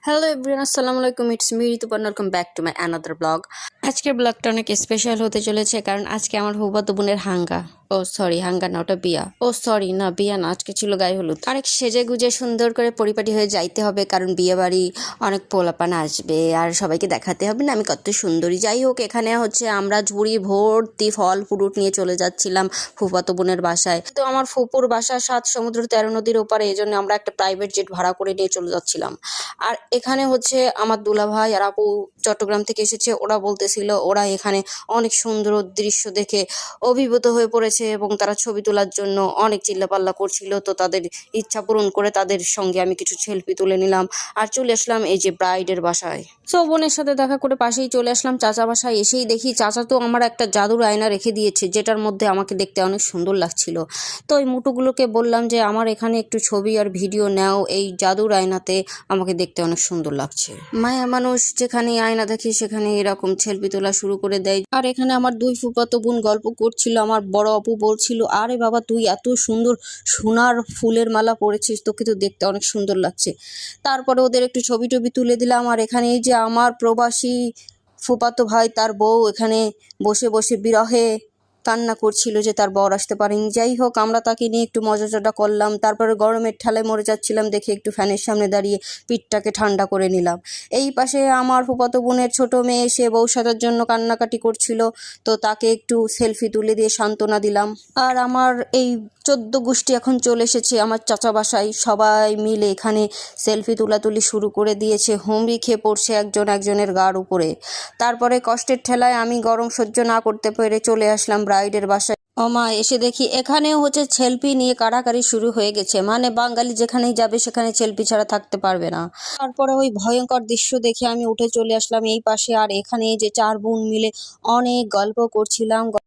Hello everyone, আসসালামু আলাইকুম। It's me Rituparna. Welcome back to my another blog. আজকের ব্লগটা অনেক স্পেশাল হতে চলেছে, কারণ আজকে আমার ফুফাতো বোনের হাঙ্গা। ও সরি, হাঙ্গা না, ওটা বিয়া। ও সরি, না বিয়া না, আজকে ছিল গায়ে হলুদ। অনেক সেজে গুজে সুন্দর করে পরিপাটি হয়ে যাইতে হবে, কারণ বিয়ে বাড়ি অনেক পোলাপান আসবে আর সবাইকে দেখাতে হবে না আমি কত সুন্দরী। যাই হোক, এখানে হচ্ছে আমরা ঝুড়ি ভর্তি ফল ফ্রুট নিয়ে চলে যাচ্ছিলাম ফুফাতো বোনের বাসায়। তো আমার ফুপুর বাসা 7 সমুদ্র 13 নদীর ওপারে, এই জন্য আমরা একটা প্রাইভেট জেট ভাড়া করে নিয়ে চলে যাচ্ছিলাম। আর এখানে হচ্ছে আমার দুলাভাই আর আপু চট্টগ্রাম থেকে এসেছে। ওরা বলতেছিল ওরা এখানে অনেক সুন্দর দৃশ্য দেখে অভিভূত হয়ে পড়েছে এবং তারা ছবি তোলার জন্য অনেক চিল্লাপাল্লা করছিল। তো তাদের ইচ্ছা পূরণ করে তাদের সঙ্গে আমি কিছু সেলফি তুলে নিলাম আর চলে আসলাম এই যে ব্রাইডের বাসায়। সো বোনের সাথে দেখা করে পাশেই চলে আসলাম চাচা বাসায়। এসেই দেখি চাচা তো আমার একটা জাদুর আয়না রেখে দিয়েছে, যেটার মধ্যে আমাকে দেখতে অনেক সুন্দর লাগছিল। তো ওই মুটুগুলোকে বললাম যে আমার এখানে একটু ছবি আর ভিডিও নাও, এই জাদুর আয়নাতে আমাকে দেখতে অনেক সুন্দর লাগছে। মায়া মানুষ যেখানে আয়না দেখে সেখানে এরকম সেলফি তোলা শুরু করে দেয়। আর এখানে আমার দুই ফুফাতো বোন গল্প করছিল। আমার বড় আপু বলছিল, আরে বাবা তুই এত সুন্দর সোনার ফুলের মালা পরেছিস, তোকে তো দেখতে অনেক সুন্দর লাগছে। তারপরে ওদের একটু ছবি টবি তুলে দিলাম। আর এখানে এই যে আমার প্রবাসী ফুফাতো ভাই, তার বউ এখানে বসে বসে বিরহে কান্না করছিল যে তার বর আসতে পারেনি। যাই হোক, আমরা তাকে নিয়ে একটু মজাটা করলাম। তারপরে গরমের ঠেলায় মরে যাচ্ছিলাম দেখে একটু ফ্যানের সামনে দাঁড়িয়ে পিঠটাকে ঠান্ডা করে নিলাম। এই পাশে আমার ফুফাতো বোনের ছোট মেয়ে, সে বউ সাজার জন্য কান্নাকাটি করছিল, তো তাকে একটু সেলফি তুলে দিয়ে সান্ত্বনা দিলাম। আর আমার এই 14 গোষ্ঠী এখন চলে এসেছে আমার চাচা বাসায়। সবাই মিলে এখানে সেলফি তুলাতুলি শুরু করে দিয়েছে। হুমড়ি খেয়ে পড়ছে একজন একজনের গার উপরে। তারপরে কষ্টের ঠেলায় আমি গরম সহ্য না করতে পেরে চলে আসলাম ব্রাইডের বাসায়। মা এসে দেখি এখানেও হচ্ছে সেলফি নিয়ে কাড়াকাড়ি শুরু হয়ে গেছে। মানে বাঙালি যেখানেই যাবে সেখানে সেলফি ছাড়া থাকতে পারবে না। তারপরে ওই ভয়ঙ্কর দৃশ্য দেখে আমি উঠে চলে আসলাম এই পাশে। আর এখানে এই যে 4 বোন মিলে অনেক গল্প করছিলাম।